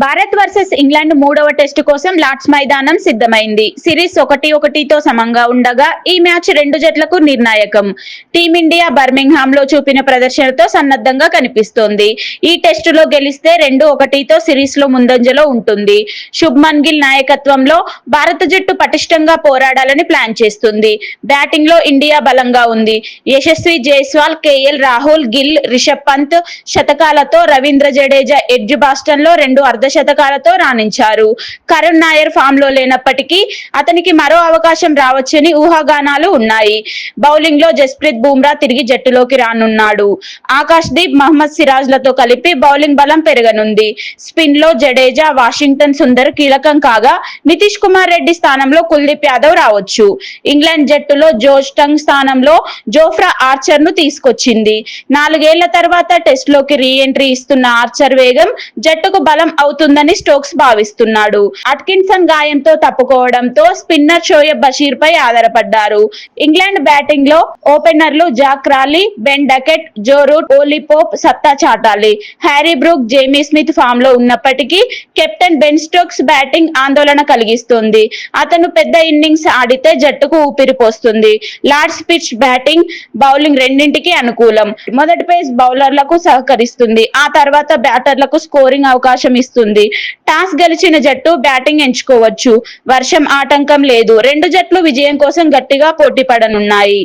Bharat versus England మూడవ test కోసం Lord's మైదానం సిద్ధమైంది. సిరీస్ 1-1తో సమంగా ఉండగా ఈ మ్యాచ్ రెండు జట్లకు నిర్ణాయకం. టీమిండియా బర్మింగ్హామ్ లో చూపిన ప్రదర్శనతో సన్నద్ధంగా కనిపిస్తోంది. ఈ టెస్టులో గెలిస్తే 2-1తో సిరీస్ లో ముందంజలో ఉంటుంది. శుభ్మన్ గిల్ నాయకత్వంలో భారత జట్టు పటిష్టంగా పోరాడాలని ప్లాన్ చేస్తుంది. బ్యాటింగ్ లో ఇండియా బలంగా ఉంది. యశస్వి జైస్వాల్, కేఎల్ రాహుల్, గిల్, రిషబ్ పంత్ శతకాలతో, రవీంద్ర జడేజా ఎడ్జ్ బాస్టన్ లో 2 అర్ధశతకాలతో రాణించారు. కరుణ్ నాయర్ ఫామ్ లో లేనప్పటికీ అతనికి మరో అవకాశం రావచ్చని ఊహాగానాలు ఉన్నాయి. బౌలింగ్ లో జస్ప్రీత్ బుమ్రా తిరిగి జట్టులోకి రానున్నాడు. ఆకాష్ దీప్, మహ్మద్ సిరాజ్ లతో కలిపి బౌలింగ్ బలం పెరగనుంది. స్పిన్ లో జడేజా, వాషింగ్టన్ సుందర్ కీలకం కాగా నితీష్ కుమార్ రెడ్డి స్థానంలో కుల్దీప్ యాదవ్ రావచ్చు. ఇంగ్లాండ్ జట్టులో జోష్ టంగ్ స్థానంలో జోఫ్రా ఆర్చర్ ను తీసుకొచ్చింది. 4 ఏళ్ల తర్వాత టెస్ట్ లోకి రీ ఎంట్రీ ఇస్తున్న ఆర్చర్ వేగం జట్టుకు బలం అవుతుందని స్టోక్స్ భావిస్తున్నాడు. అట్కిన్సన్ గాయంతో తప్పుకోవడంతో స్పిన్నర్ షోయబ్ బషీర్ పై ఆధారపడ్డారు. ఇంగ్లాండ్ బ్యాటింగ్ లో ఓపెనర్లు Zak Crawley, Ben Duckett, Joe Root, Ollie Pope సత్తా చాటాలి. Harry Brook, Jamie Smith form లో ఉన్నప్పటికీ కెప్టెన్ బెన్ స్టోక్స్ బ్యాటింగ్ ఆందోళన కలిగిస్తుంది. అతను పెద్ద ఇన్నింగ్స్ ఆడితే జట్టుకు ఊపిరి పోస్తుంది. లార్డ్స్ పిచ్ బ్యాటింగ్, బౌలింగ్ రెండింటికి అనుకూలం. మొదటి పేస్ బౌలర్లకు సహకరిస్తుంది. ఆ తర్వాత బ్యాటర్లకు స్కోరింగ్ అవకాశం ఇస్తుంది. టాస్ గెలిచిన జట్టు బ్యాటింగ్ ఎంచుకోవచ్చు. వర్షం ఆటంకం లేదు. రెండు జట్లు విజయం కోసం గట్టిగా పోటీ పడనున్నాయి.